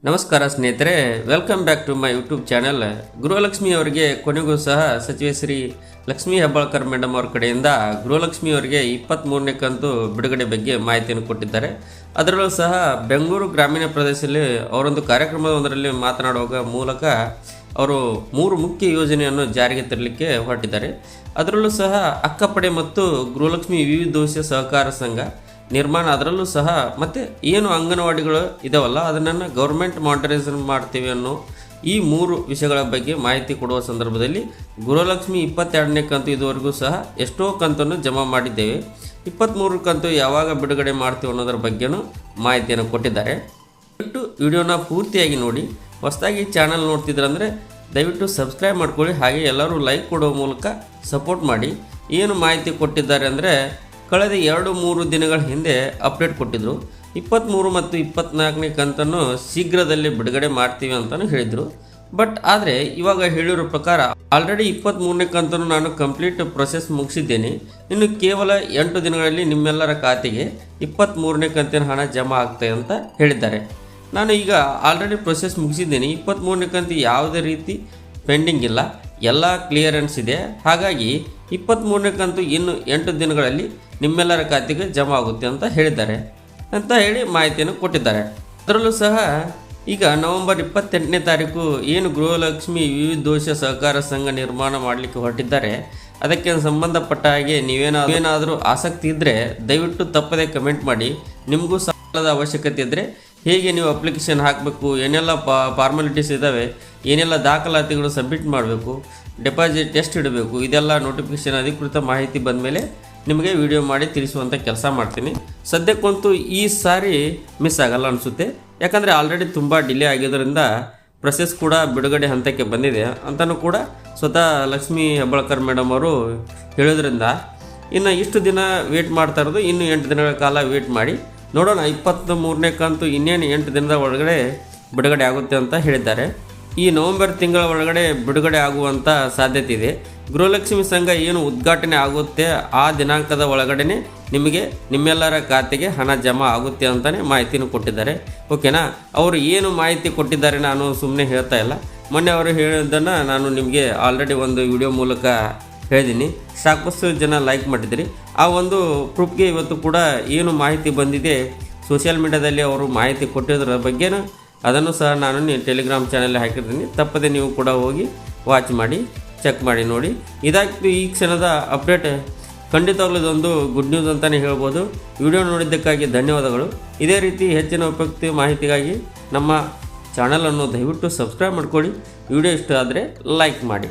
ನಮಸ್ಕಾರ ಸ್ನೇಹಿತರೆ, welcome back to my YouTube channel. Gruhalakshmi ಅವರಿಗೆ ಕೊನೆಗೂ ಸಹ ಸಚಿವೆ ಶ್ರೀ ಲಕ್ಷ್ಮೀ ಹೆಬ್ಬಾಳ್ಕರ್ ಮೇಡಮ್ ಅವರ ಕಡೆಯಿಂದ ಗೃಹಲಕ್ಷ್ಮಿ ಅವರಿಗೆ 23ನೇ ಕಂತು ಬಿಡುಗಡೆ ಬಗ್ಗೆ ಮಾಹಿತಿಯನ್ನು ಕೊಟ್ಟಿದ್ದಾರೆ. ಅದರಲ್ಲೂ ಸಹ ಬೆಂಗಳೂರು ಗ್ರಾಮೀಣ ಪ್ರದೇಶದಲ್ಲಿ ಅವರೊಂದು ಕಾರ್ಯಕ್ರಮವೊಂದರಲ್ಲಿ ಮಾತನಾಡುವ ಮೂಲಕ ಅವರು 3 ಮುಖ್ಯ ಯೋಜನೆಯನ್ನು ಜಾರಿಗೆ ತರಲಿಕ್ಕೆ ಹೊರಟಿದ್ದಾರೆ. ಅದರಲ್ಲೂ ಸಹ ಅಕ್ಕಪಡೆ ಮತ್ತು ಗೃಹಲಕ್ಷ್ಮಿ ವಿವಿಧೋಶ ಸಹಕಾರ ಸಂಘ ನಿರ್ಮಾಣ, ಅದರಲ್ಲೂ ಸಹ ಮತ್ತು ಏನು ಅಂಗನವಾಡಿಗಳು ಇದಾವಲ್ಲ ಅದನ್ನು ಗೌರ್ಮೆಂಟ್ ಮಾನಿಟರೈಸೇಷನ್ ಮಾಡ್ತೀವಿ ಅನ್ನೋ ಈ 3 ವಿಷಯಗಳ ಬಗ್ಗೆ ಮಾಹಿತಿ ಕೊಡುವ ಸಂದರ್ಭದಲ್ಲಿ ಗೃಹಲಕ್ಷ್ಮಿ 22ನೇ ಕಂತು ಇದುವರೆಗೂ ಸಹ ಎಷ್ಟೋ ಕಂತನ್ನು ಜಮಾ ಮಾಡಿದ್ದೇವೆ, 23 ಕಂತು ಯಾವಾಗ ಬಿಡುಗಡೆ ಮಾಡ್ತೀವಿ ಅನ್ನೋದ್ರ ಬಗ್ಗೆನೂ ಮಾಹಿತಿಯನ್ನು ಕೊಟ್ಟಿದ್ದಾರೆ. ದಯವಿಟ್ಟು ವಿಡಿಯೋನ ಪೂರ್ತಿಯಾಗಿ ನೋಡಿ. ಹೊಸದಾಗಿ ಚಾನಲ್ ನೋಡ್ತಿದ್ರಂದರೆ ದಯವಿಟ್ಟು ಸಬ್ಸ್ಕ್ರೈಬ್ ಮಾಡ್ಕೊಳ್ಳಿ. ಹಾಗೆ ಎಲ್ಲರೂ ಲೈಕ್ ಕೊಡೋ ಮೂಲಕ ಸಪೋರ್ಟ್ ಮಾಡಿ. ಏನು ಮಾಹಿತಿ ಕೊಟ್ಟಿದ್ದಾರೆ ಅಂದರೆ, ಕಳೆದ 2-3 ದಿನಗಳ ಹಿಂದೆ ಅಪ್ಡೇಟ್ ಕೊಟ್ಟಿದ್ದರು. 23 ಮತ್ತು 24ನೇ ಕಂತನ್ನು ಶೀಘ್ರದಲ್ಲೇ ಬಿಡುಗಡೆ ಮಾಡ್ತೀವಿ ಅಂತಲೂ ಹೇಳಿದರು. ಬಟ್ ಆದರೆ ಇವಾಗ ಹೇಳಿರೋ ಪ್ರಕಾರ ಆಲ್ರೆಡಿ 23ನೇ ಕಂತನ್ನು ನಾನು ಕಂಪ್ಲೀಟ್ ಪ್ರೊಸೆಸ್ ಮುಗಿಸಿದ್ದೇನೆ. ಇನ್ನು ಕೇವಲ 8 ದಿನಗಳಲ್ಲಿ ನಿಮ್ಮೆಲ್ಲರ ಖಾತೆಗೆ 23ನೇ ಕಂತಿನ ಹಣ ಜಮಾ ಆಗ್ತದೆ ಅಂತ ಹೇಳಿದ್ದಾರೆ. ನಾನು ಈಗ ಆಲ್ರೆಡಿ ಪ್ರೊಸೆಸ್ ಮುಗಿಸಿದ್ದೇನೆ. 23ನೇ ಕಂತು ಯಾವುದೇ ರೀತಿ ಪೆಂಡಿಂಗ್ ಇಲ್ಲ, ಎಲ್ಲ ಕ್ಲಿಯರೆನ್ಸ್ ಇದೆ. ಹಾಗಾಗಿ 23ನೇ ಕಂತು ಇನ್ನು 8 ದಿನಗಳಲ್ಲಿ ನಿಮ್ಮೆಲ್ಲರ ಖಾತೆಗೆ ಜಮಾ ಆಗುತ್ತೆ ಅಂತ ಹೇಳಿದ್ದಾರೆ ಅಂತ ಹೇಳಿ ಮಾಹಿತಿಯನ್ನು ಕೊಟ್ಟಿದ್ದಾರೆ. ಅದರಲ್ಲೂ ಸಹ ಈಗ ನವೆಂಬರ್ 28ನೇ ತಾರೀಕು ಏನು ಗೃಹಲಕ್ಷ್ಮಿ ವಿವಿಧೋಶ ಸಹಕಾರ ಸಂಘ ನಿರ್ಮಾಣ ಮಾಡಲಿಕ್ಕೆ ಹೊರಟಿದ್ದಾರೆ, ಅದಕ್ಕೆ ಸಂಬಂಧಪಟ್ಟ ಹಾಗೆ ನೀವೇನಾದರೂ ಆಸಕ್ತಿ ಇದ್ದರೆ ದಯವಿಟ್ಟು ತಪ್ಪದೆ ಕಮೆಂಟ್ ಮಾಡಿ. ನಿಮಗೂ ಸಾಲದ ಅವಶ್ಯಕತೆ ಇದ್ದರೆ ಹೇಗೆ ನೀವು ಅಪ್ಲಿಕೇಶನ್ ಹಾಕಬೇಕು, ಏನೆಲ್ಲ ಫಾರ್ಮಾಲಿಟೀಸ್ ಇದ್ದಾವೆ, ಏನೆಲ್ಲ ದಾಖಲಾತಿಗಳು ಸಬ್ಮಿಟ್ ಮಾಡಬೇಕು, ಡೆಪಾಸಿಟ್ ಎಷ್ಟು ಇಡಬೇಕು, ಇದೆಲ್ಲ ನೋಟಿಫಿಕೇಷನ್ ಅಧಿಕೃತ ಮಾಹಿತಿ ಬಂದ ಮೇಲೆ ನಿಮಗೆ ವಿಡಿಯೋ ಮಾಡಿ ತಿಳಿಸುವಂಥ ಕೆಲಸ ಮಾಡ್ತೀನಿ. ಸದ್ಯಕ್ಕಂತೂ ಈ ಸಾರಿ ಮಿಸ್ ಆಗಲ್ಲ ಅನಿಸುತ್ತೆ, ಯಾಕಂದರೆ ಆಲ್ರೆಡಿ ತುಂಬ ಡಿಲೇ ಆಗಿರೋದ್ರಿಂದ ಪ್ರೊಸೆಸ್ ಕೂಡ ಬಿಡುಗಡೆ ಹಂತಕ್ಕೆ ಬಂದಿದೆ ಅಂತಲೂ ಕೂಡ ಸ್ವತಃ ಲಕ್ಷ್ಮೀ ಹೆಬ್ಬಾಳ್ಕರ್ ಮೇಡಮ್ ಅವರು ಹೇಳೋದ್ರಿಂದ ಇನ್ನು ಇಷ್ಟು ದಿನ ವೇಟ್ ಮಾಡ್ತಾ ಇರೋದು. ಇನ್ನು 8 ದಿನಗಳ ಕಾಲ ವೇಟ್ ಮಾಡಿ ನೋಡೋಣ. 23ನೇ ಕಂತು ಇನ್ನೇನು 8 ದಿನದ ಒಳಗಡೆ ಬಿಡುಗಡೆ ಆಗುತ್ತೆ ಅಂತ ಹೇಳಿದ್ದಾರೆ. ಈ ನವೆಂಬರ್ ತಿಂಗಳ ಒಳಗಡೆ ಬಿಡುಗಡೆ ಆಗುವಂಥ ಸಾಧ್ಯತೆ ಇದೆ. ಗೃಹಲಕ್ಷ್ಮಿ ಸಂಘ ಏನು ಉದ್ಘಾಟನೆ ಆಗುತ್ತೆ ಆ ದಿನಾಂಕದ ಒಳಗಡೆ ನಿಮಗೆ ನಿಮ್ಮೆಲ್ಲರ ಖಾತೆಗೆ ಹಣ ಜಮಾ ಆಗುತ್ತೆ ಅಂತಲೇ ಮಾಹಿತಿನೂ ಕೊಟ್ಟಿದ್ದಾರೆ. ಓಕೆನಾ? ಅವರು ಏನು ಮಾಹಿತಿ ಕೊಟ್ಟಿದ್ದಾರೆ ನಾನು ಸುಮ್ಮನೆ ಹೇಳ್ತಾ ಇಲ್ಲ. ಮೊನ್ನೆ ಅವರು ಹೇಳಿದ್ದನ್ನು ನಾನು ನಿಮಗೆ ಆಲ್ರೆಡಿ ಒಂದು ವಿಡಿಯೋ ಮೂಲಕ ಹೇಳಿದ್ದೀನಿ. ಸಾಕಷ್ಟು ಜನ ಲೈಕ್ ಮಾಡಿದ್ರಿ. ಆ ಒಂದು ಪ್ರೂಫ್ಗೆ ಇವತ್ತು ಕೂಡ ಏನು ಮಾಹಿತಿ ಬಂದಿದೆ ಸೋಷಿಯಲ್ ಮೀಡಿಯಾದಲ್ಲಿ ಅವರು ಮಾಹಿತಿ ಕೊಟ್ಟಿರೋದ್ರ ಬಗ್ಗೆನೂ ಅದನ್ನು ಸಹ ನಾನು ಟೆಲಿಗ್ರಾಮ್ ಚಾನಲ್ ಹಾಕಿರ್ತೀನಿ. ತಪ್ಪದೆ ನೀವು ಕೂಡ ಹೋಗಿ ವಾಚ್ ಮಾಡಿ, ಚೆಕ್ ಮಾಡಿ ನೋಡಿ. ಇದಾಗಿತ್ತು ಈ ಕ್ಷಣದ ಅಪ್ಡೇಟ್. ಖಂಡಿತವಾಗ್ಲೂ ಇದೊಂದು ಗುಡ್ ನ್ಯೂಸ್ ಅಂತಲೇ ಹೇಳ್ಬೋದು. ವಿಡಿಯೋ ನೋಡಿದ್ದಕ್ಕಾಗಿ ಧನ್ಯವಾದಗಳು. ಇದೇ ರೀತಿ ಹೆಚ್ಚಿನ ಉಪಯುಕ್ತ ಮಾಹಿತಿಗಾಗಿ ನಮ್ಮ ಚಾನಲನ್ನು ದಯವಿಟ್ಟು ಸಬ್ಸ್ಕ್ರೈಬ್ ಮಾಡ್ಕೊಳ್ಳಿ. ವಿಡಿಯೋ ಇಷ್ಟ ಆದರೆ ಲೈಕ್ ಮಾಡಿ.